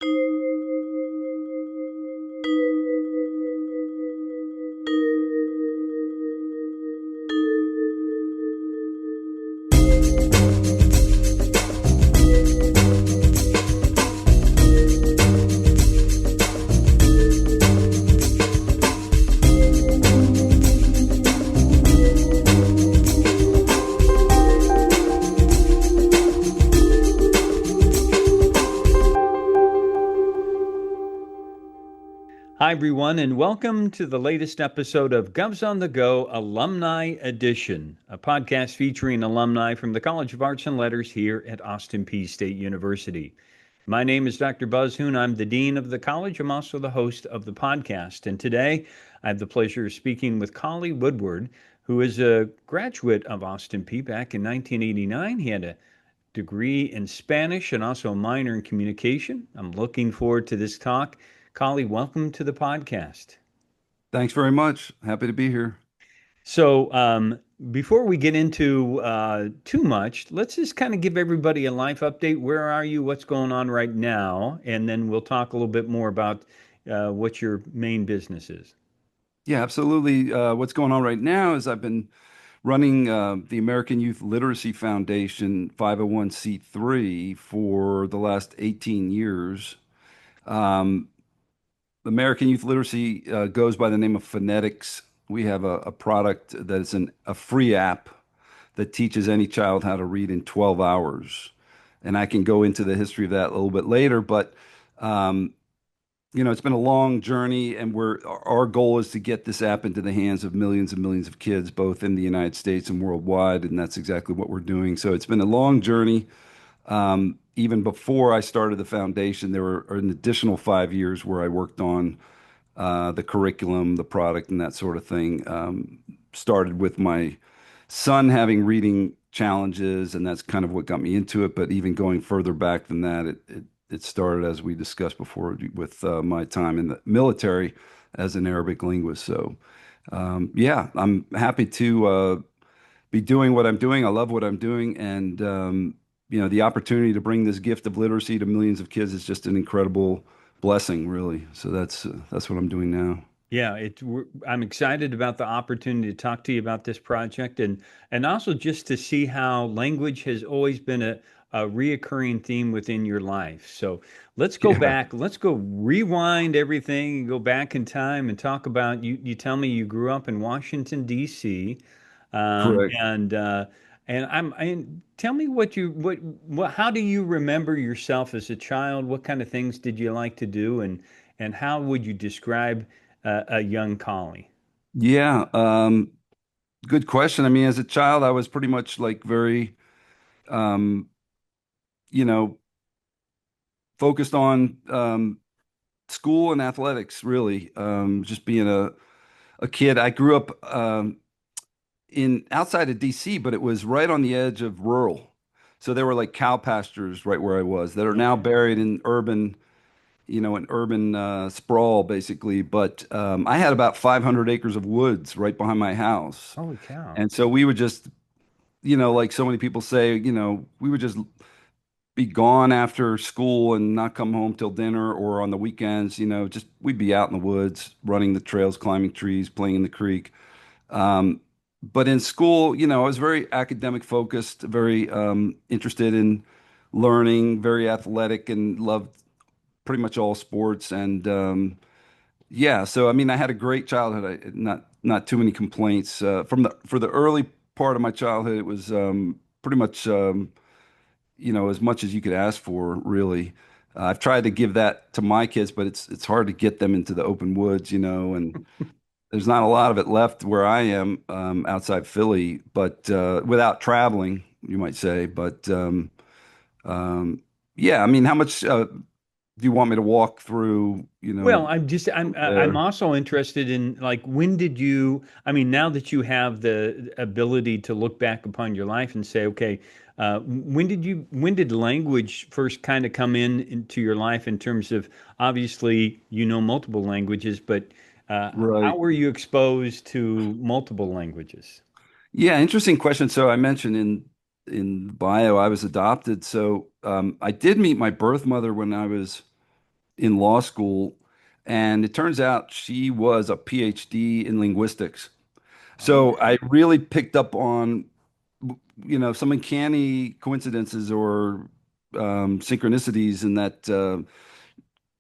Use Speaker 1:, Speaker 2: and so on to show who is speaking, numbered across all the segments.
Speaker 1: Hi, everyone, and welcome to the latest episode of Govs on the Go Alumni Edition, a podcast featuring alumni from the College of Arts and Letters here at Austin Peay State University. My name is Dr. Buzz Hoon. I'm the Dean of the College. I'm also the host of the podcast. And today I have the pleasure of speaking with Kali Woodward, who is a graduate of Austin Peay back in 1989. He had a degree in Spanish and also a minor in communication. I'm looking forward to this talk. Kali, welcome to the podcast.
Speaker 2: Thanks very much. Happy to be here.
Speaker 1: So, before we get into too much, let's just kind of give everybody a life update. Where are you? What's going on right now? And then we'll talk a little bit more about what your main business is.
Speaker 2: Yeah, absolutely. What's going on right now is I've been running the American Youth Literacy Foundation 501(c)(3) for the last 18 years. Um, American Youth Literacy goes by the name of Phonetics. We have a product that is a free app that teaches any child how to read in 12 hours. And I can go into the history of that a little bit later, but um, it's been a long journey, and our goal is to get this app into the hands of millions and millions of kids, both in the United States and worldwide, and that's exactly what we're doing. So it's been a long journey. Even before I started the foundation, there were an additional 5 years where I worked on the curriculum, the product, and that sort of thing. Started with my son having reading challenges, and that's kind of what got me into it. But even going further back than that, it started, as we discussed before, with my time in the military as an Arabic linguist. So, yeah, I'm happy to be doing what I'm doing. I love what I'm doing, and the opportunity to bring this gift of literacy to millions of kids is just an incredible blessing, really. So that's what I'm doing now.
Speaker 1: Yeah, I'm excited about the opportunity to talk to you about this project and also just to see how language has always been a reoccurring theme within your life. So let's go
Speaker 2: Yeah,
Speaker 1: back. Let's go rewind everything and go back in time and talk about you. You tell me you grew up in Washington, D.C. Um,
Speaker 2: correct.
Speaker 1: and uh, tell me what how do you remember yourself as a child? What kind of things did you like to do, and how would you describe a young collie?
Speaker 2: Yeah, good question. I mean, as a child, I was pretty much like very, um, you know, focused on school and athletics, really. Just being a kid. I grew up in outside of DC, but it was right on the edge of rural. So there were like cow pastures right where I was that are now
Speaker 1: Okay.
Speaker 2: buried in an urban sprawl, basically. But I had about 500 acres of woods right behind my house.
Speaker 1: Holy cow.
Speaker 2: And so we would just, like so many people say, we would just be gone after school and not come home till dinner or on the weekends, just we'd be out in the woods, running the trails, climbing trees, playing in the creek. Um, but in school, I was very academic focused, very interested in learning, very athletic, and loved pretty much all sports. And yeah, so I mean, I had a great childhood. Not too many complaints for the early part of my childhood. It was pretty much as much as you could ask for, really. I've tried to give that to my kids, but it's hard to get them into the open woods, and there's not a lot of it left where I am outside Philly, but without traveling, you might say. But um, yeah, I mean, how much do you want me to walk through,
Speaker 1: Well, I'm
Speaker 2: there?
Speaker 1: also interested in like when did you, I mean, now that you have the ability to look back upon your life and say, okay, when did language first kind of come into your life in terms of obviously you know multiple languages, but how
Speaker 2: Right.
Speaker 1: were you exposed to multiple languages?
Speaker 2: Yeah, interesting question. So I mentioned in the bio I was adopted. So I did meet my birth mother when I was in law school, and it turns out she was a PhD in linguistics. So
Speaker 1: Okay.
Speaker 2: I really picked up on, some uncanny coincidences or synchronicities in that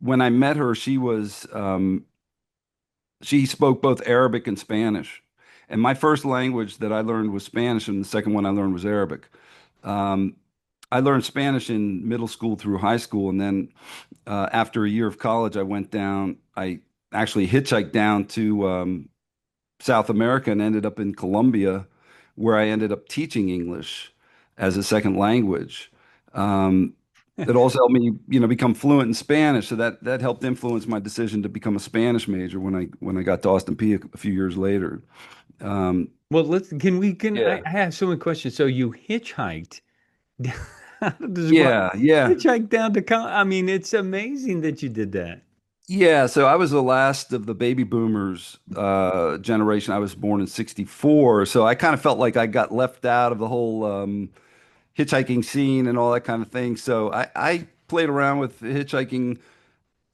Speaker 2: when I met her, she spoke both Arabic and Spanish. And my first language that I learned was Spanish, and the second one I learned was Arabic. Um, I learned Spanish in middle school through high school, and then after a year of college, I went down. I actually hitchhiked down to South America and ended up in Colombia, where I ended up teaching English as a second language. Um, it also helped me, become fluent in Spanish, so that helped influence my decision to become a Spanish major when I got to Austin Peay a few years later. Um,
Speaker 1: Well, can
Speaker 2: yeah,
Speaker 1: I have so many questions. So you hitchhiked. How does one
Speaker 2: yeah, yeah.
Speaker 1: hitchhike down to I mean, it's amazing that you did that.
Speaker 2: Yeah, so I was the last of the baby boomers generation. I was born in '64, so I kind of felt like I got left out of the whole hitchhiking scene and all that kind of thing. So I played around with hitchhiking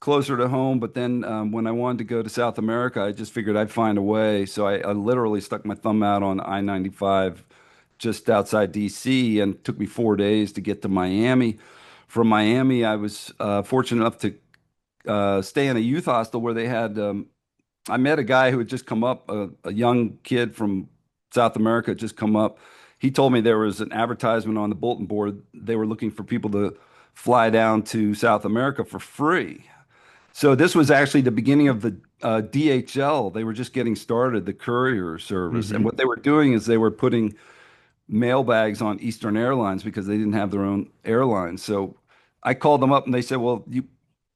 Speaker 2: closer to home, but then when I wanted to go to South America, I just figured I'd find a way. So I literally stuck my thumb out on I-95 just outside DC, and it took me 4 days to get to Miami. From Miami, I was fortunate enough to stay in a youth hostel where they had. I met a guy who had just come up, a young kid from South America had just come up. He told me there was an advertisement on the bulletin board. They were looking for people to fly down to South America for free. So this was actually the beginning of the DHL. They were just getting started, the courier service. And
Speaker 1: Hmm.
Speaker 2: what they were doing is they were putting mail bags on Eastern Airlines because they didn't have their own airline. So I called them up and they said, "Well,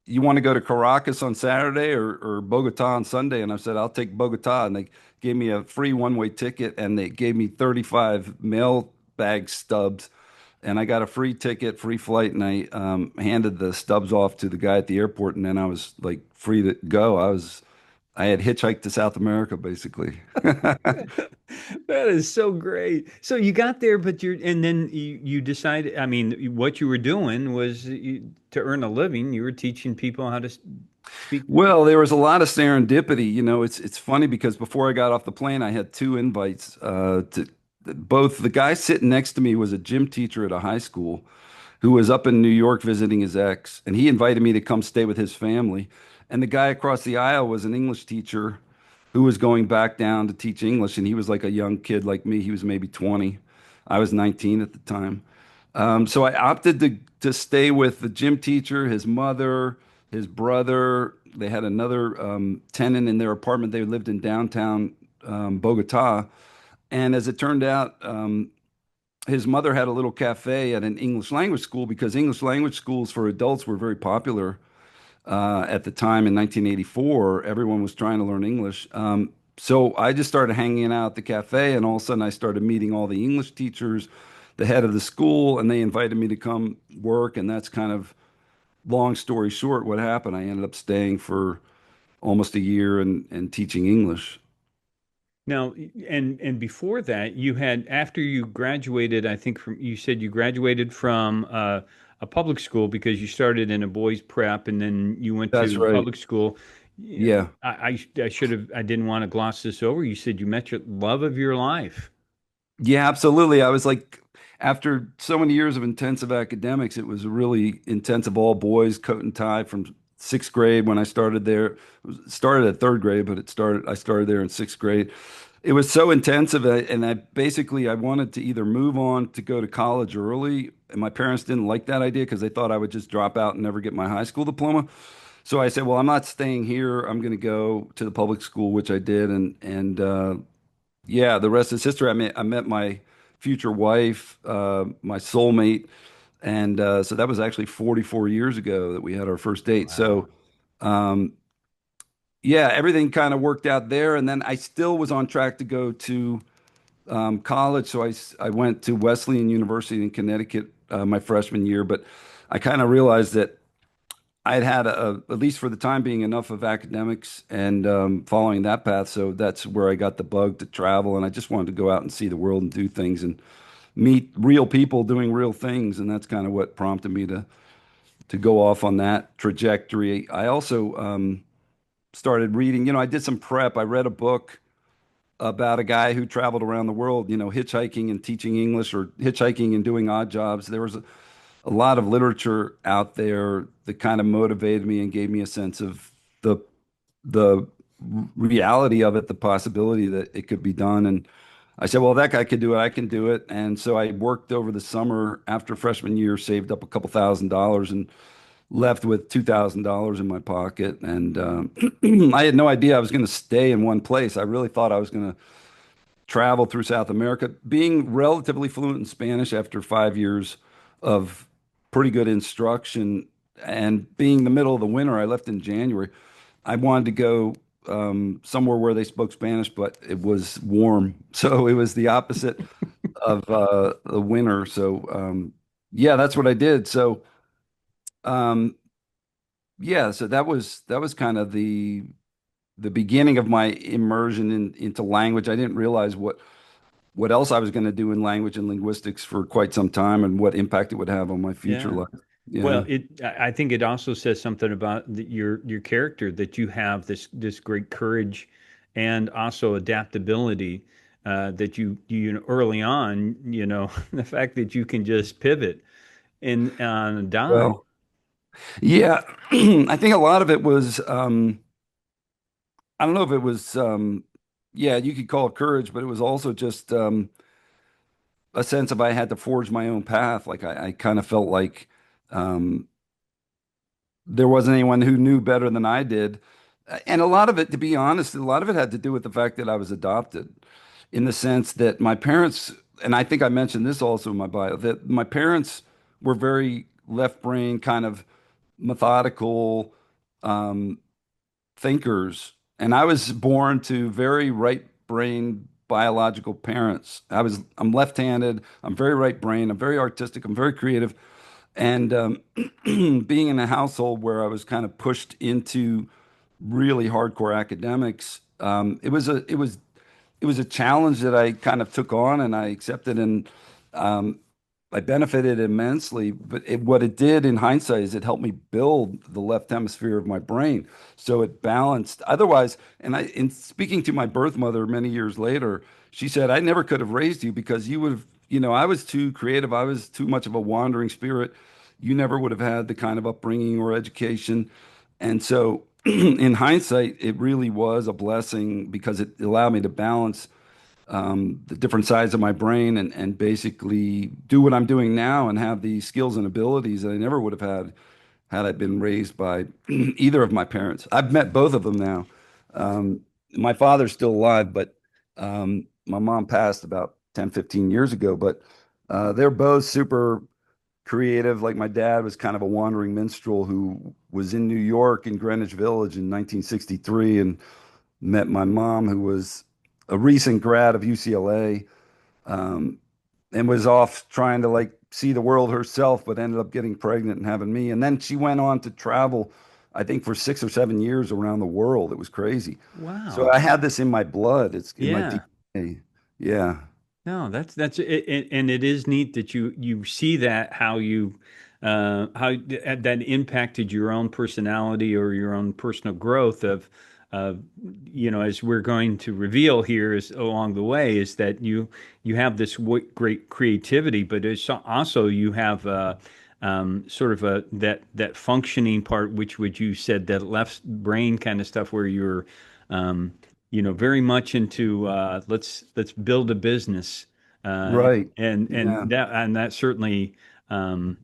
Speaker 2: you want to go to Caracas on Saturday or Bogota on Sunday?" And I said, "I'll take Bogota." And they gave me a free one-way ticket and they gave me 35 mail bag stubs. And I got a free ticket, free flight, and I handed the stubs off to the guy at the airport, and then I was like free to go. I had hitchhiked to South America basically.
Speaker 1: That is so great. So you got there, but and then you decided, I mean, what you were doing was to earn a living, you were teaching people how to speak.
Speaker 2: Well, there was a lot of serendipity. It's funny because before I got off the plane, I had two invites to both. The guy sitting next to me was a gym teacher at a high school who was up in New York visiting his ex, and he invited me to come stay with his family. And the guy across the aisle was an English teacher who was going back down to teach English, and he was like a young kid like me. He was maybe 20. I was 19 at the time. So I opted to stay with the gym teacher, his mother, his brother. They had another tenant in their apartment. They lived in downtown Bogota. And as it turned out, his mother had a little cafe at an English language school because English language schools for adults were very popular at the time in 1984. Everyone was trying to learn English. So I just started hanging out at the cafe, and all of a sudden I started meeting all the English teachers, the head of the school, and they invited me to come work. And that's kind of, long story short, what happened. I ended up staying for almost a year and teaching English.
Speaker 1: Now, and before that, you had after you graduated, I think from you said you graduated from a public school because you started in a boys' prep, and then you went
Speaker 2: That's
Speaker 1: to
Speaker 2: right.
Speaker 1: public school. You know,
Speaker 2: Yeah.
Speaker 1: I should have I didn't want to gloss this over. You said you met your love of your life.
Speaker 2: Yeah, absolutely. I was like, after so many years of intensive academics, it was really intensive, all boys, coat and tie from sixth grade when I started there. Started at third grade, but I started there in sixth grade. It was so intensive, and I wanted to either move on to go to college early, and my parents didn't like that idea because they thought I would just drop out and never get my high school diploma. So I said, well, I'm not staying here. I'm going to go to the public school, which I did, and yeah, the rest is history. I met my future wife, my soulmate, and so that was actually 44 years ago that we had our first date.
Speaker 1: Wow.
Speaker 2: So um, yeah, everything kind of worked out there, and then I still was on track to go to college. So I went to Wesleyan University in Connecticut my freshman year, but I kind of realized that I'd had at least for the time being, enough of academics and following that path. So that's where I got the bug to travel, and I just wanted to go out and see the world and do things and meet real people doing real things, and that's kind of what prompted me to to go off on that trajectory. I also started reading, I did some prep. I read a book about a guy who traveled around the world, hitchhiking and teaching English or hitchhiking and doing odd jobs. There was a lot of literature out there that kind of motivated me and gave me a sense of the the reality of it, the possibility that it could be done. And I said, well, that guy could do it, I can do it. And so I worked over the summer after freshman year, saved up a couple $1,000s and left with $2,000 in my pocket. And I had no idea I was going to stay in one place. I really thought I was going to travel through South America. Being relatively fluent in Spanish after 5 years of pretty good instruction and being the middle of the winter, I left in January. I wanted to go somewhere where they spoke Spanish, but it was warm. So it was the opposite of the winter. So yeah, that's what I did. So um, yeah, so that was kind of the beginning of my immersion into language. I didn't realize what else I was going to do in language and linguistics for quite some time and what impact it would have on my future
Speaker 1: Yeah.
Speaker 2: life. Yeah.
Speaker 1: Well, I think it also says something about your character that you have this great courage and also adaptability that you early on, the fact that you can just pivot and on a dime.
Speaker 2: Well, yeah, I think a lot of it was, I don't know if it was, yeah, you could call it courage, but it was also just a sense of I had to forge my own path. Like I kind of felt like um, there wasn't anyone who knew better than I did. And a lot of it, to be honest, a lot of it had to do with the fact that I was adopted in the sense that my parents, and I think I mentioned this also in my bio, that my parents were very left brain, kind of methodical um, thinkers. And I was born to very right brain biological parents. I'm left-handed, I'm very right brain, I'm very artistic, I'm very creative. And being in a household where I was kind of pushed into really hardcore academics, it was a challenge that I kind of took on and I accepted, and um, I benefited immensely. But what it did in hindsight is it helped me build the left hemisphere of my brain, so it balanced. Otherwise, in speaking to my birth mother many years later, she said, "I never could have raised you because you would have, I was too creative. I was too much of a wandering spirit. You never would have had the kind of upbringing or education." And so, in hindsight, it really was a blessing because it allowed me to balance the different sides of my brain and basically do what I'm doing now and have the skills and abilities that I never would have had I been raised by either of my parents. I've met both of them now. My father's still alive, but my mom passed about 10, 15 years ago. But they're both super creative. Like my dad was kind of a wandering minstrel who was in New York in Greenwich Village in 1963 and met my mom, who was a recent grad of UCLA, um, and was off trying to like see the world herself, but ended up getting pregnant and having me. And then she went on to travel, I think, for 6 or 7 years around the world. It was crazy. So
Speaker 1: Wow.
Speaker 2: I had this in my blood. It's in my
Speaker 1: Yeah.
Speaker 2: DNA. Yeah.
Speaker 1: No, that's it, and it is neat that you see that how that impacted your own personality or your own personal growth of as we're going to reveal here is along the way is that you have this great creativity, but it's also you have sort of a that functioning part, which would you said that left brain kind of stuff where you're um, very much into let's build a business, uh,
Speaker 2: Right.
Speaker 1: and
Speaker 2: Yeah.
Speaker 1: that certainly um,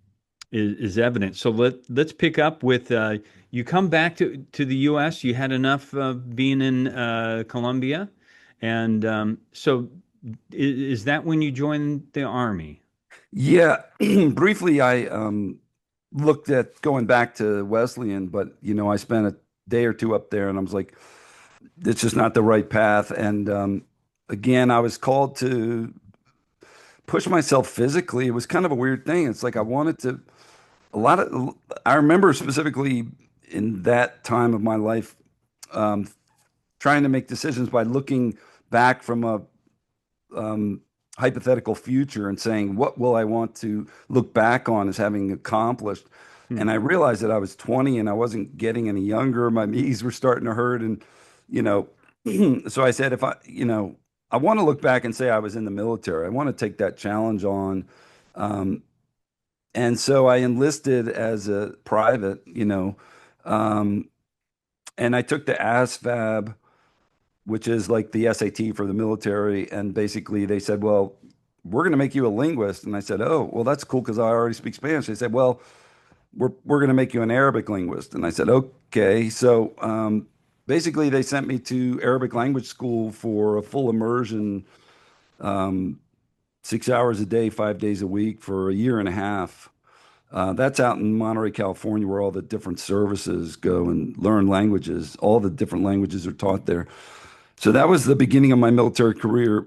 Speaker 1: is evident. So let's pick up with you come back to the U.S. You had enough of being in Colombia, and so is that when you joined the Army?
Speaker 2: Yeah. Briefly, I looked at going back to Wesleyan, but I spent a day or two up there and I was like, it's just not the right path. And again, I was called to push myself physically. It was kind of a weird thing. It's like I wanted to, I remember specifically in that time of my life, um, trying to make decisions by looking back from a um, hypothetical future and saying, what will I want to look back on as having accomplished? And I realized that I was 20 and I wasn't getting any younger. My knees were starting to hurt. And, you know, so I said, if I, I want to look back and say I was in the military. I want to take that challenge on. Um, and so I enlisted as a private, um, and I took the ASVAB, which is like the SAT for the military. And basically they said, well, we're going to make you a linguist. And I said, oh, well, that's cool because I already speak Spanish. They said, well, we're going to make you an Arabic linguist. And I said, okay. So basically, they sent me to Arabic language school for a full immersion, um, 6 hours a day, 5 days a week for a year and a half. That's out in Monterey, California, where all the different services go and learn languages. All the different languages are taught there. So that was the beginning of my military career.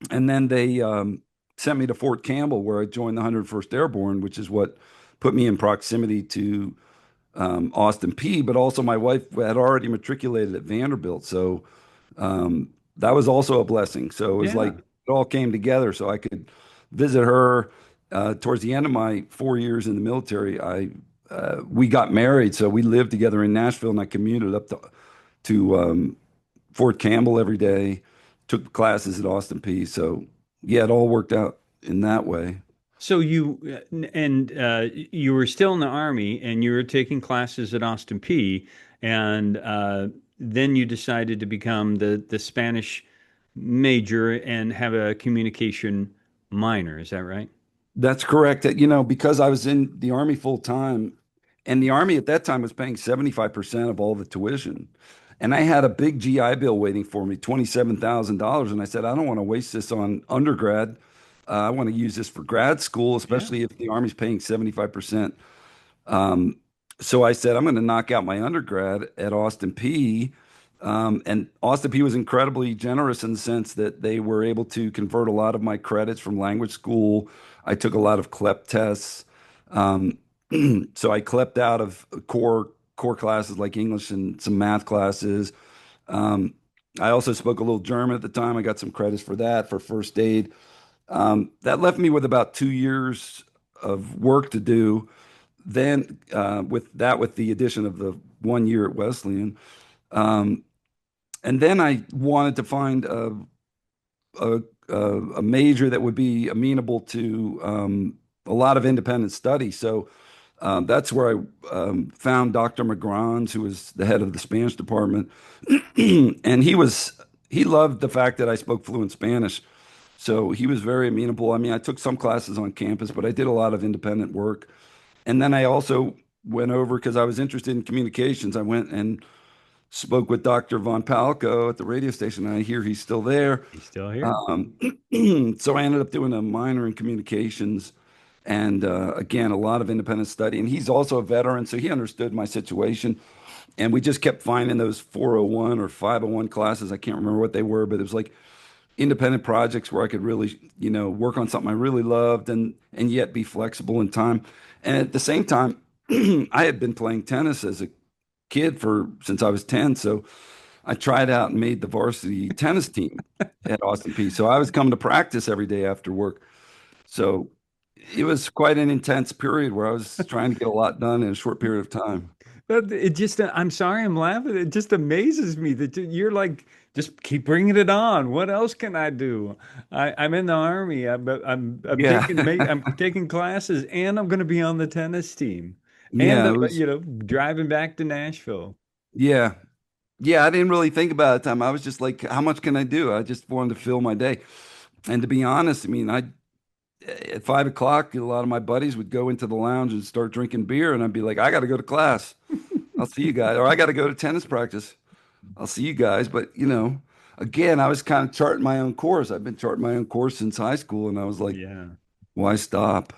Speaker 2: And then they sent me to Fort Campbell, where I joined the 101st Airborne, which is what put me in proximity to Austin Peay. But also, my wife had already matriculated at Vanderbilt, so that was also a blessing. So it was like
Speaker 1: Yeah.
Speaker 2: it all came together, so I could visit her. Towards the end of my 4 years in the military, I we got married, so we lived together in Nashville, and I commuted up to Fort Campbell every day, took classes at Austin Peay. So yeah, it all worked out in that way.
Speaker 1: So you were still in the Army and you were taking classes at Austin Peay, and then you decided to become the Spanish major and have a communication minor. Is that right?
Speaker 2: That's correct. Because I was in the Army full time, and the Army at that time was paying 75% of all the tuition. And I had a big GI Bill waiting for me, $27,000. And I said, I don't want to waste this on undergrad. I want to use this for grad school,
Speaker 1: Yeah.
Speaker 2: especially if the Army's paying 75%. Um, so I said, I'm going to knock out my undergrad at Austin Peay. And Austin Peay was incredibly generous in the sense that they were able to convert a lot of my credits from language school. I took a lot of CLEP tests. Um, so I CLEP'd out of core classes like English and some math classes. Um, I also spoke a little German at the time. I got some credits for that for first aid. That left me with about 2 years of work to do. Then with the addition of the 1 year at Wesleyan, um, and then I wanted to find a, a major that would be amenable to a lot of independent study. So that's where I found Dr. McGrons, who was the head of the Spanish department, and he loved the fact that I spoke fluent Spanish. So he was very amenable. I mean, I took some classes on campus, but I did a lot of independent work. And then I also went over because I was interested in communications. I went and spoke with Dr. Von Palco at the radio station, and I hear he's still there.
Speaker 1: He's still here.
Speaker 2: Um, so I ended up doing a minor in communications and again, a lot of independent study. And he's also a veteran, so he understood my situation. And we just kept finding those 401 or 501 classes. I can't remember what they were, but it was like independent projects where I could really, work on something I really loved and yet be flexible in time. And at the same time, I had been playing tennis as a kid for since I was 10. So I tried out and made the varsity tennis team at Austin Peay. So I was coming to practice every day after work. So it was quite an intense period where I was trying to get a lot done in a short period of time.
Speaker 1: But it just, I'm sorry, I'm laughing. It just amazes me that you're like, just keep bringing it on. What else can I do? I'm in the Army. I'm
Speaker 2: Yeah.
Speaker 1: I'm taking classes, and I'm going to be on the tennis team, and
Speaker 2: Yeah, it was,
Speaker 1: driving back to Nashville.
Speaker 2: yeah. Yeah, I didn't really think about it at the time. I was just like, how much can I do? I just wanted to fill my day. And to be honest, I mean, I at 5 o'clock, a lot of my buddies would go into the lounge and start drinking beer, and I'd be like, I got to go to class. I'll see you guys. Or I got to go to tennis practice. I'll see you guys. But, again, I was kind of charting my own course. I've been charting my own course since high school, and I was like,
Speaker 1: Yeah.
Speaker 2: why stop?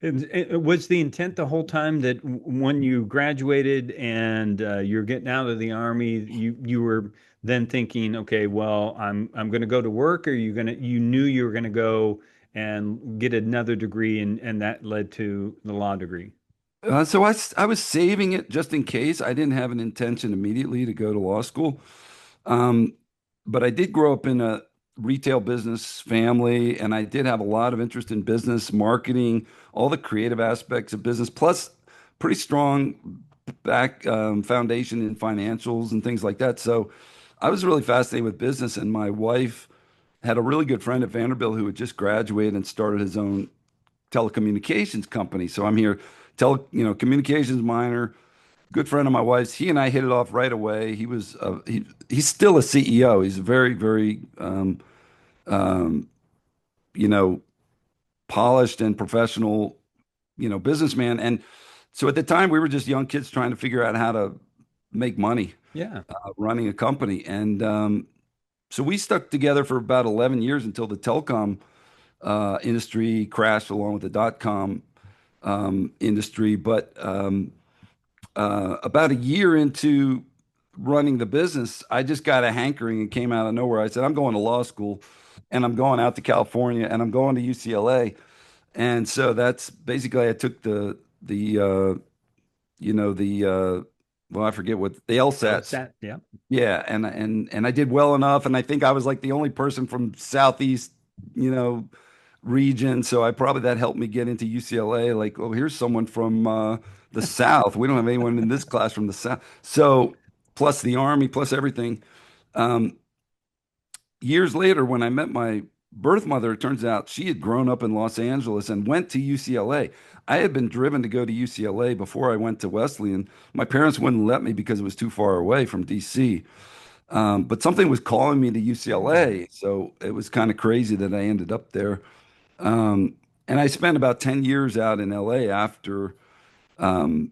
Speaker 1: It was the intent the whole time that when you graduated and you're getting out of the Army, you were then thinking, okay, well, I'm going to go to work, or you knew you were going to go and get another degree, and that led to the law degree.
Speaker 2: So I was saving it just in case. I didn't have an intention immediately to go to law school. Um, but I did grow up in a retail business family, and I did have a lot of interest in business, marketing, all the creative aspects of business, plus pretty strong back foundation in financials and things like that. So I was really fascinated with business, and my wife had a really good friend at Vanderbilt who had just graduated and started his own telecommunications company. So I'm here, communications minor, good friend of my wife's. He and I hit it off right away. He's still a CEO. He's a very, very um, you know, polished and professional, businessman. And so at the time, we were just young kids trying to figure out how to make money
Speaker 1: Yeah.
Speaker 2: running a company. And so we stuck together for about 11 years until the telecom industry crashed along with the dot-com industry. But about a year into running the business, I just got a hankering and came out of nowhere. I said, I'm going to law school and I'm going out to California and I'm going to UCLA. And so that's basically I took well, I forget what the LSATs.
Speaker 1: LSAT. Yeah.
Speaker 2: Yeah, and I did well enough, and I think I was like the only person from Southeast, you know, region. So I probably that helped me get into UCLA. Like, oh, here's someone from the South. We don't have anyone in this class from the South. So plus the Army, plus everything. Um, Years later, when I met my birth mother, it turns out she had grown up in Los Angeles and went to UCLA. I had been driven to go to UCLA before I went to Wesleyan. My parents wouldn't let me because it was too far away from DC. But something was calling me to UCLA, so it was kind of crazy that I ended up there. And I spent about 10 years out in LA after um,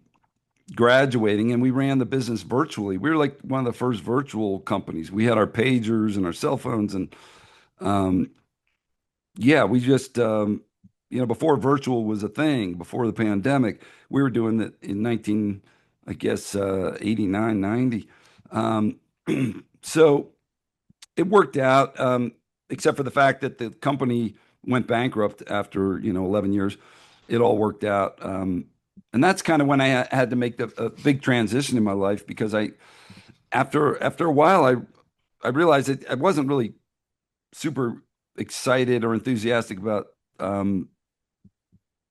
Speaker 2: graduating, and we ran the business virtually. We were like one of the first virtual companies. We had our pagers and our cell phones, and um, yeah, we just, before virtual was a thing, before the pandemic, we were doing it in 19, I guess, 89, 90. Um, so it worked out, except for the fact that the company went bankrupt after, 11 years. It all worked out. And that's kind of when I had to make a big transition in my life because after a while, I realized that I wasn't really super excited or enthusiastic about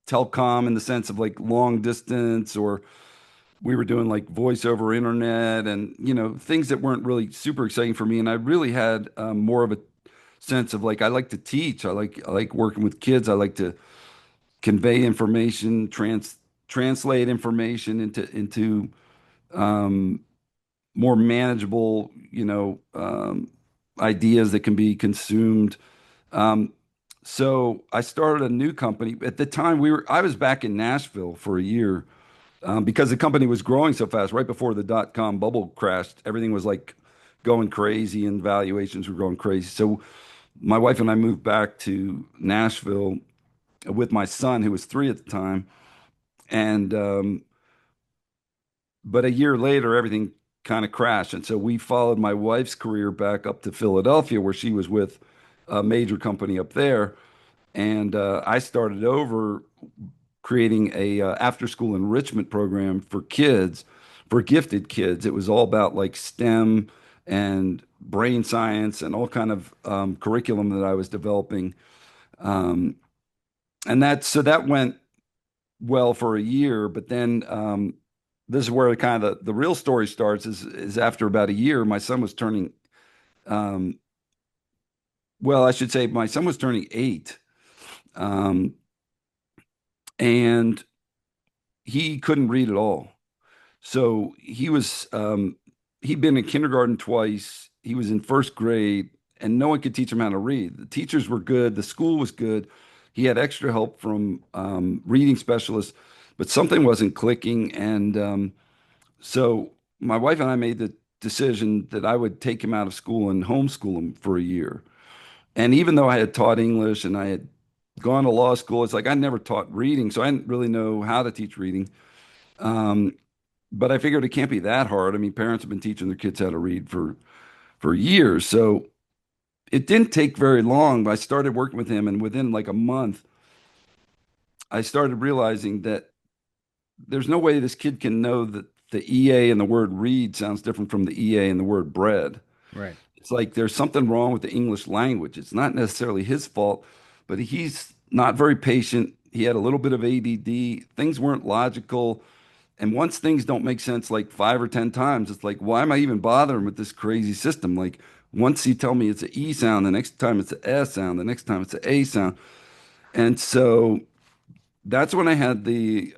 Speaker 2: telecom in the sense of like long distance, or we were doing like voice over internet and things that weren't really super exciting for me. And I really had more of a sense of like I like to teach. I like working with kids. I like to convey information, translate information into um, more manageable, ideas that can be consumed. Um, so I started a new company. At the time, I was back in Nashville for a year because the company was growing so fast. Right before the dot-com bubble crashed, everything was like going crazy and valuations were going crazy. So my wife and I moved back to Nashville with my son, who was 3 at the time, and but a year later, everything kind of crashed. And so we followed my wife's career back up to Philadelphia, where she was with a major company up there. And I started over creating a after school enrichment program for kids, for gifted kids. It was all about like STEM and brain science and all kind of curriculum that I was developing. Um, and that went well for a year, but then this is where kind of the real story starts is after about a year, my son was turning um, well, I should say my son was turning 8. Um, and he couldn't read at all. So he'd been in kindergarten twice. He was in first grade, and no one could teach him how to read. The teachers were good. The school was good. He had extra help from reading specialists, but something wasn't clicking. And so my wife and I made the decision that I would take him out of school and homeschool him for a year. And even though I had taught English and I had gone to law school, it's like I never taught reading, so I didn't really know how to teach reading. Um, but I figured it can't be that hard. I mean, parents have been teaching their kids how to read for years. So it didn't take very long, but I started working with him, and within like a month, I started realizing that there's no way this kid can know that the EA and the word read sounds different from the EA and the word bread.
Speaker 1: Right.
Speaker 2: it's like there's something wrong with the English language. It's not necessarily his fault, but he's not very patient. He had a little bit of ADD. Things weren't logical. And once things don't make sense like 5 or 10 times, it's like, why am I even bothering with this crazy system? Like once you tell me it's an E sound, the next time it's an S sound, the next time it's an A sound. And so that's when I had the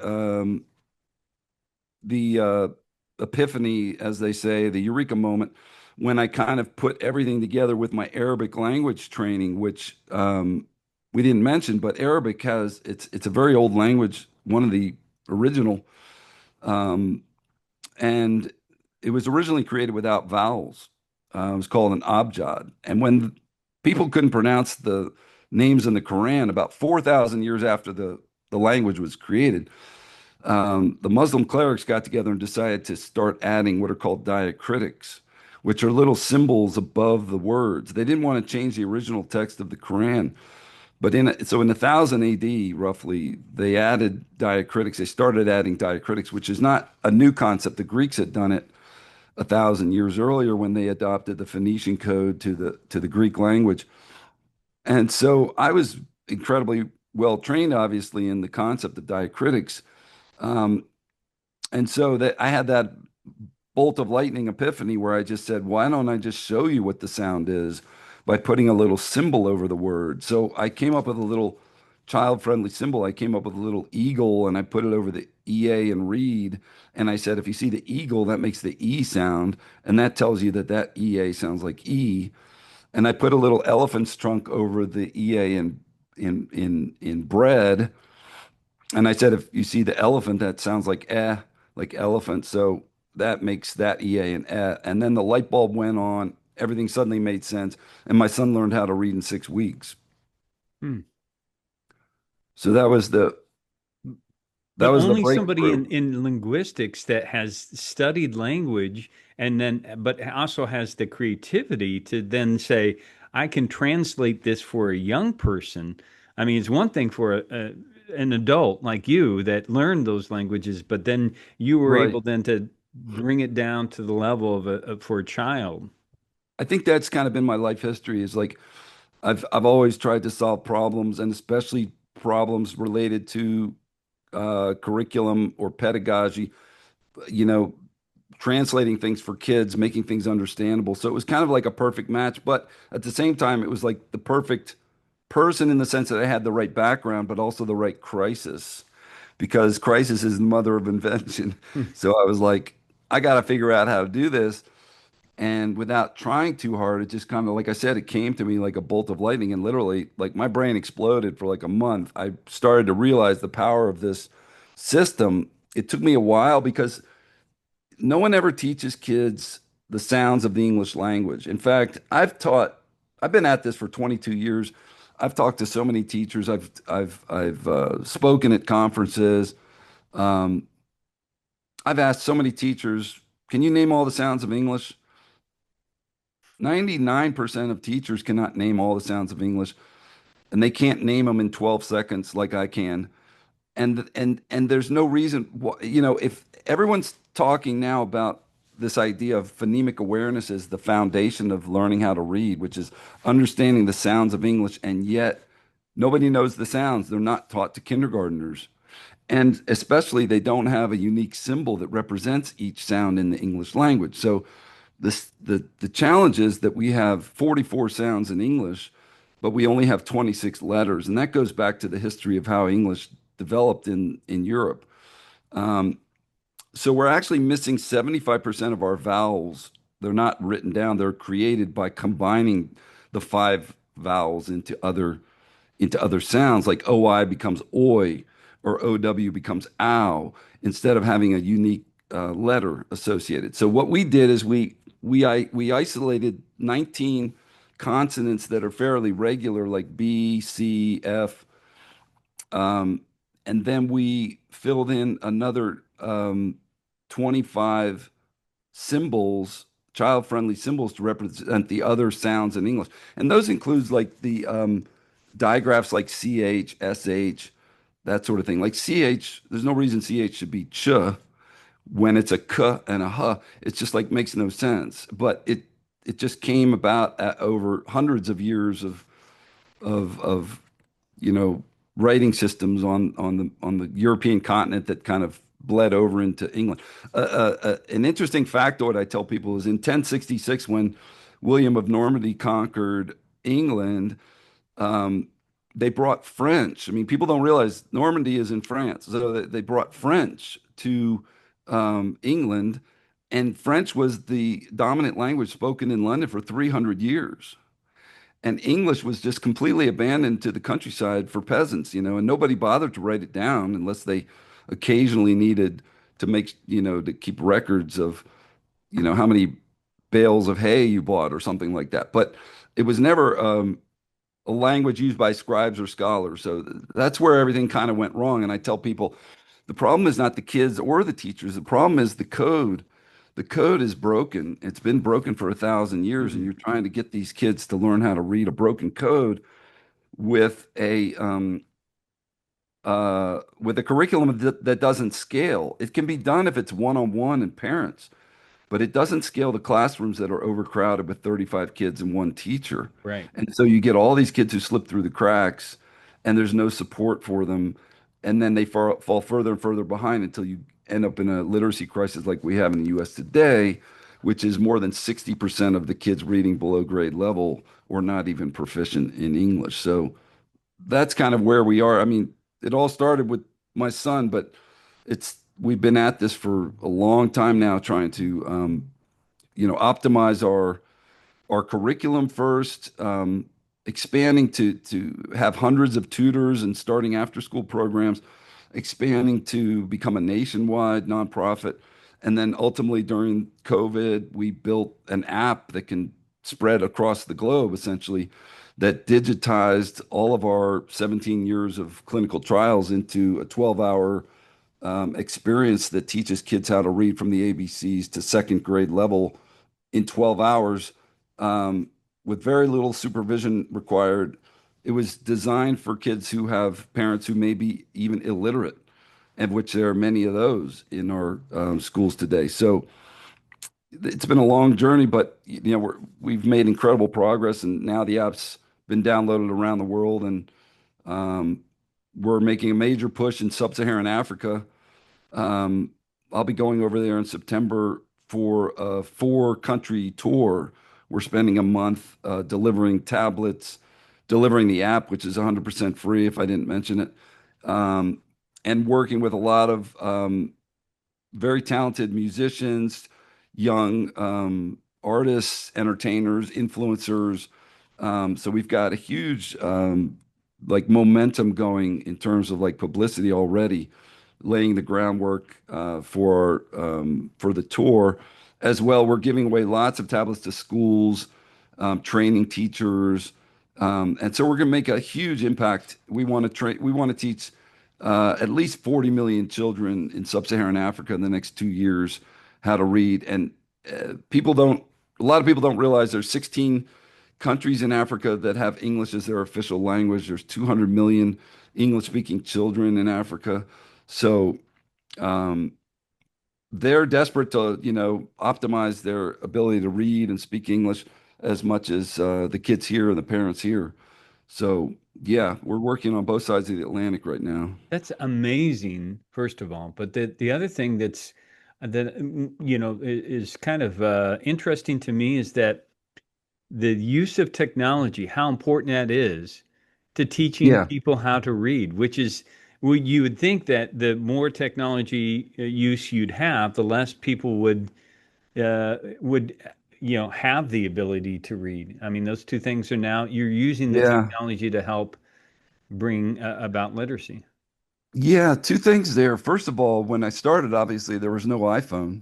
Speaker 2: epiphany, as they say, the eureka moment, when I kind of put everything together with my Arabic language training, which we didn't mention, but Arabic has it's a very old language, one of the original, um, and it was originally created without vowels. It was called an abjad, and when people couldn't pronounce the names in the Quran, about 4,000 years after the language was created, the Muslim clerics got together and decided to start adding what are called diacritics, which are little symbols above the words. They didn't want to change the original text of the Quran, but so in 1000 AD, roughly, they added diacritics. They started adding diacritics, which is not a new concept. The Greeks had done it 1,000 years earlier when they adopted the Phoenician code to the Greek language. And so I was incredibly well trained, obviously, in the concept of diacritics. Um, and so that I had that bolt of lightning epiphany where I just said, why don't I just show you what the sound is by putting a little symbol over the word? So I came up with a little child-friendly symbol. I came up with a little eagle and I put it over the EA and read. And I said, if you see the eagle, that makes the E sound. And that tells you that that EA sounds like E. And I put a little elephant's trunk over the EA in bread. And I said, if you see the elephant, that sounds like elephant. So that makes that EA an eh. And then the light bulb went on. Everything suddenly made sense. And my son learned how to read in 6 weeks.
Speaker 1: Hmm.
Speaker 2: So that
Speaker 1: But
Speaker 2: was the
Speaker 1: only somebody
Speaker 2: breakthrough.
Speaker 1: in linguistics that has studied language and then, but also has the creativity to then say, I can translate this for a young person. I mean, it's one thing for an adult like you that learned those languages, but then you were
Speaker 2: Right.
Speaker 1: able then to bring it down to the level for a child.
Speaker 2: I think that's kind of been my life history is like I've always tried to solve problems and especially problems related to curriculum or pedagogy, you know, translating things for kids, making things understandable. So it was kind of like a perfect match, but at the same time, it was like the perfect person in the sense that I had the right background, but also the right crisis, because crisis is the mother of invention. So I was like, I got to figure out how to do this. And without trying too hard, it just kind of, like I said, it came to me like a bolt of lightning. And literally, like my brain exploded for like a month. I started to realize the power of this system. It took me a while because no one ever teaches kids the sounds of the English language. In fact, I've been at this for 22 years. I've talked to so many teachers. I've spoken at conferences. Um, I've asked so many teachers, can you name all the sounds of English? 99% of teachers cannot name all the sounds of English, and they can't name them in 12 seconds like I can. And there's no reason if everyone's talking now about this idea of phonemic awareness as the foundation of learning how to read, which is understanding the sounds of English, and yet nobody knows the sounds. They're not taught to kindergartners. And especially they don't have a unique symbol that represents each sound in the English language. So the challenge is that we have 44 sounds in English, but we only have 26 letters, and that goes back to the history of how English developed in Europe. Um, so we're actually missing 75% of our vowels. They're not written down; they're created by combining the five vowels into other sounds, like oi becomes oi or ow becomes ow, instead of having a unique letter associated. So what we did is we isolated 19 consonants that are fairly regular, like B, C, F, um, and then we filled in another 25 symbols, child-friendly symbols to represent the other sounds in English. And those includes like the digraphs like CH, SH, that sort of thing. Like CH, there's no reason CH should be ch when it's a k and a h. It's just like makes no sense. But it just came about over hundreds of years of you know writing systems on the European continent that kind of bled over into England. An interesting factoid I tell people is in 1066 when William of Normandy conquered England, um, they brought French. I mean, people don't realize Normandy is in France, so they brought French to England, and French was the dominant language spoken in London for 300 years. And English was just completely abandoned to the countryside for peasants, and nobody bothered to write it down unless they occasionally needed to to keep records of, how many bales of hay you bought or something like that. But it was never a language used by scribes or scholars. So that's where everything kind of went wrong. And I tell people the problem is not the kids or the teachers. The problem is the code. The code is broken. It's been broken for 1,000 years, and
Speaker 1: Mhm.
Speaker 2: you're trying to get these kids to learn how to read a broken code with a curriculum that doesn't scale. It can be done if it's one-on-one and parents, but it doesn't scale the classrooms that are overcrowded with 35 kids and one teacher.
Speaker 1: Right.
Speaker 2: And so you get all these kids who slip through the cracks and there's no support for them. And then they fall further and further behind until you end up in a literacy crisis like we have in the US today, which is more than 60% of the kids reading below grade level or not even proficient in English. So that's kind of where we are. I mean, it all started with my son, but we've been at this for a long time now, trying to optimize our curriculum first, expanding to have hundreds of tutors and starting after school programs, expanding to become a nationwide nonprofit. And then ultimately during COVID, we built an app that can spread across the globe, essentially, that digitized all of our 17 years of clinical trials into a 12-hour experience that teaches kids how to read from the ABCs to second grade level in 12 hours, with very little supervision required. It was designed for kids who have parents who may be even illiterate, of which there are many of those in our schools today. So it's been a long journey, but we've made incredible progress, and now the app's been downloaded around the world, and um, we're making a major push in sub-Saharan Africa. um, I'll be going over there in September for a four-country tour. We're spending a month delivering tablets, delivering the app, which is 100% free, if I didn't mention it, um, and working with a lot of very talented musicians, young artists, entertainers, influencers. So we've got a huge like momentum going in terms of like publicity already, laying the groundwork for the tour. As well, we're giving away lots of tablets to schools, training teachers, and so we're going to make a huge impact. We want to train. We want to teach at least 40 million children in sub-Saharan Africa in the next 2 years how to read. And people don't. A lot of people don't realize there's 16 countries in Africa that have English as their official language. There's 200 million English-speaking children in Africa. So um, they're desperate to, optimize their ability to read and speak English as much as the kids here and the parents here. So yeah, we're working on both sides of the Atlantic right now.
Speaker 1: That's amazing, first of all. But the other thing is kind of interesting to me is that the use of technology, how important that is to teaching
Speaker 2: Yeah,
Speaker 1: people how to read, which is, well, you would think that the more technology use you'd have, the less people would have the ability to read. I mean, those two things are now you're using the
Speaker 2: yeah,
Speaker 1: technology to help bring about literacy.
Speaker 2: yeah. Two things there. First of all, when I started, obviously there was no iPhone.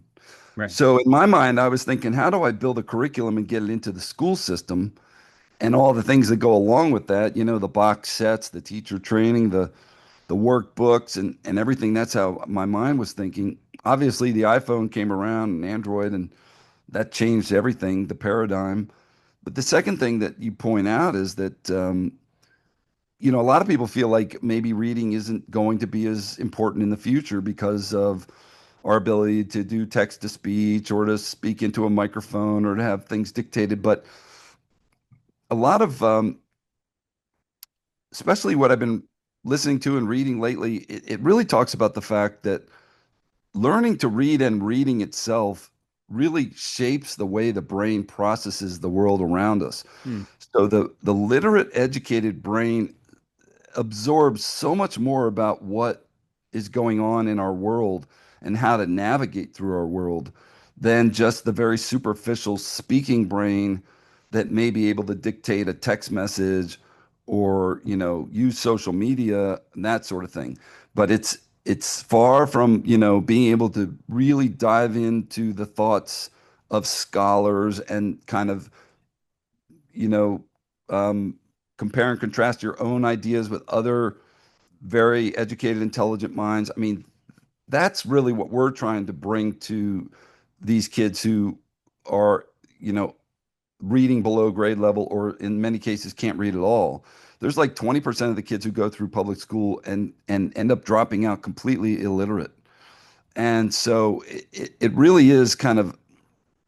Speaker 1: Right.
Speaker 2: So in my mind, I was thinking, how do I build a curriculum and get it into the school system and all the things that go along with that? The box sets, the teacher training, the workbooks, and everything. That's how my mind was thinking. Obviously, the iPhone came around and Android, and that changed everything, the paradigm. But the second thing that you point out is that a lot of people feel like maybe reading isn't going to be as important in the future because of our ability to do text to speech or to speak into a microphone or to have things dictated. But a lot of, especially what I've been listening to and reading lately, it really talks about the fact that learning to read and reading itself really shapes the way the brain processes the world around us.
Speaker 1: Hmm.
Speaker 2: So the literate, educated brain absorbs so much more about what is going on in our world and how to navigate through our world than just the very superficial speaking brain that may be able to dictate a text message or, use social media and that sort of thing. But it's far from, being able to really dive into the thoughts of scholars and kind of, you know, um, compare and contrast your own ideas with other very educated, intelligent minds. I mean, that's really what we're trying to bring to these kids who are, you know, reading below grade level or in many cases can't read at all. There's like 20% of the kids who go through public school and end up dropping out completely illiterate. And so it really is kind of,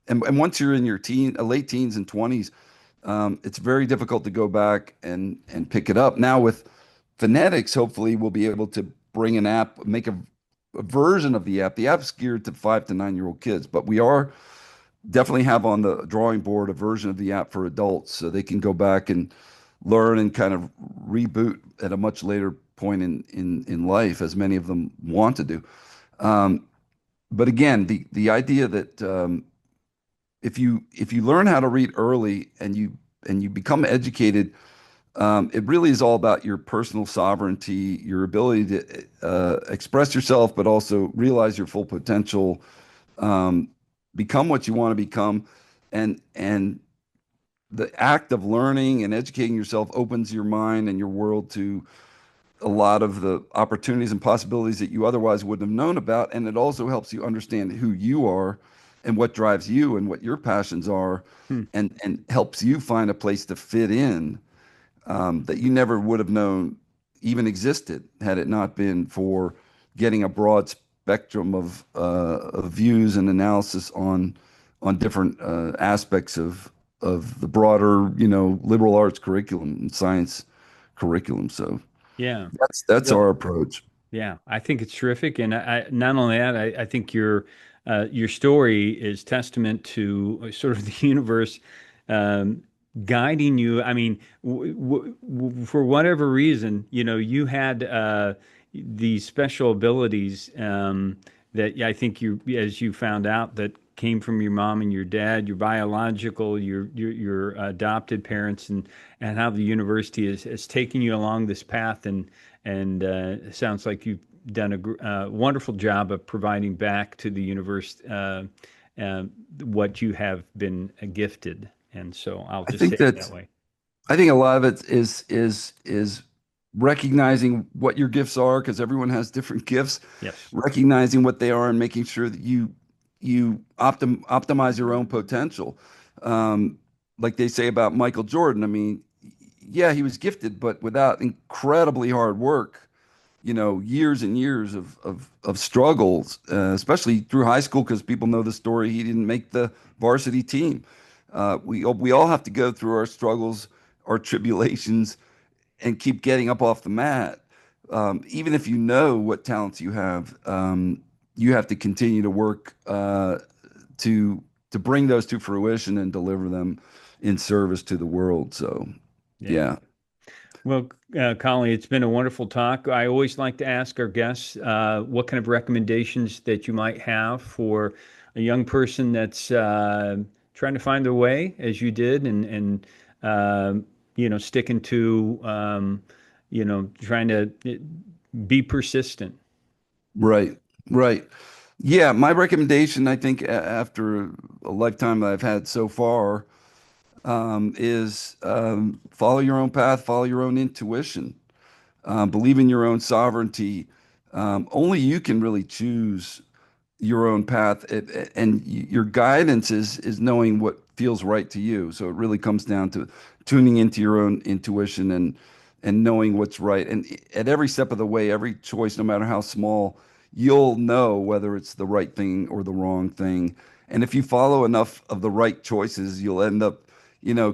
Speaker 2: and once you're in your late teens and 20s, it's very difficult to go back and pick it up. Now with phonetics, hopefully we'll be able to bring an app, make a version of the app. The app's geared to 5 to 9 year old kids, but we are definitely have on the drawing board a version of the app for adults so they can go back and learn and kind of reboot at a much later point in life, as many of them want to do. Um, but again, the idea that if you learn how to read early and you become educated, it really is all about your personal sovereignty, your ability to express yourself, but also realize your full potential, um, become what you want to become, and the act of learning and educating yourself opens your mind and your world to a lot of the opportunities and possibilities that you otherwise wouldn't have known about. And it also helps you understand who you are and what drives you and what your passions are,
Speaker 1: Hmm.
Speaker 2: and helps you find a place to fit in, that you never would have known even existed had it not been for getting a broad spectrum of views and analysis on different aspects of the broader, liberal arts curriculum and science curriculum. So
Speaker 1: Yeah.
Speaker 2: that's
Speaker 1: Well,
Speaker 2: our approach.
Speaker 1: yeah, I think it's terrific, and not only that, I think your story is testament to sort of the universe um, guiding you. I mean, for whatever reason, you had these special abilities that I think as you found out, that came from your mom and your dad, your biological, your adopted parents, and how the university has taken you along this path, and it sounds like you've done a wonderful job of providing back to the universe uh, what you have been gifted. And so I'll
Speaker 2: I
Speaker 1: just say
Speaker 2: think
Speaker 1: it that
Speaker 2: that
Speaker 1: way.
Speaker 2: I think a lot of it is recognizing what your gifts are, because everyone has different gifts,
Speaker 1: Yes.
Speaker 2: recognizing what they are and making sure that you optimize your own potential. Um, like they say about Michael Jordan, I mean, yeah, he was gifted, but without incredibly hard work, years and years of struggles, especially through high school, because people know the story. He didn't make the varsity team. We all have to go through our struggles, our tribulations, and keep getting up off the mat. Even if you know what talents you have to continue to work to bring those to fruition and deliver them in service to the world. So,
Speaker 1: Yeah.
Speaker 2: yeah.
Speaker 1: Well, Colin, it's been a wonderful talk. I always like to ask our guests what kind of recommendations that you might have for a young person that's trying to find their way, as you did, and sticking to trying to be persistent.
Speaker 2: Right, right. Yeah, my recommendation, I think, after a lifetime that I've had so far, is follow your own path, follow your own intuition, believe in your own sovereignty. Only you can really choose your own path, and your guidance is knowing what feels right to you. So it really comes down to tuning into your own intuition and knowing what's right. And at every step of the way, every choice, no matter how small, you'll know whether it's the right thing or the wrong thing. And if you follow enough of the right choices, you'll end up,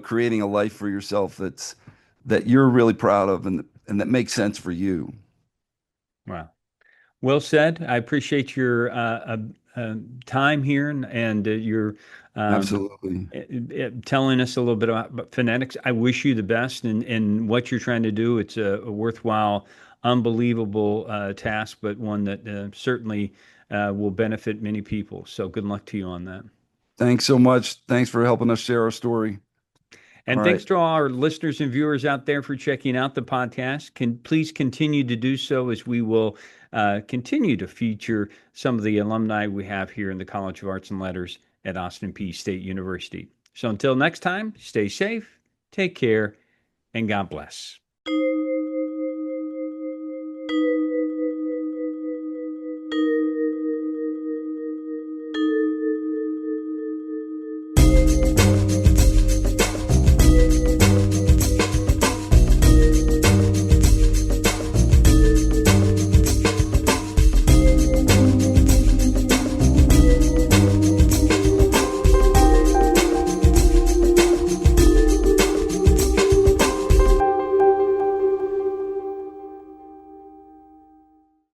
Speaker 2: creating a life for yourself that you're really proud of and that makes sense for you.
Speaker 1: Wow. Well said. I appreciate your time here and your um,
Speaker 2: Absolutely.
Speaker 1: telling us a little bit about phonetics. I wish you the best in what you're trying to do. It's a worthwhile, unbelievable task, but one that certainly will benefit many people. So good luck to you on that.
Speaker 2: Thanks so much. Thanks for helping us share our story. All
Speaker 1: And
Speaker 2: right.
Speaker 1: thanks to all our listeners and viewers out there for checking out the podcast. Please continue to do so as we will continue to feature some of the alumni we have here in the College of Arts and Letters at Austin Peay State University. So until next time, stay safe, take care, and God bless.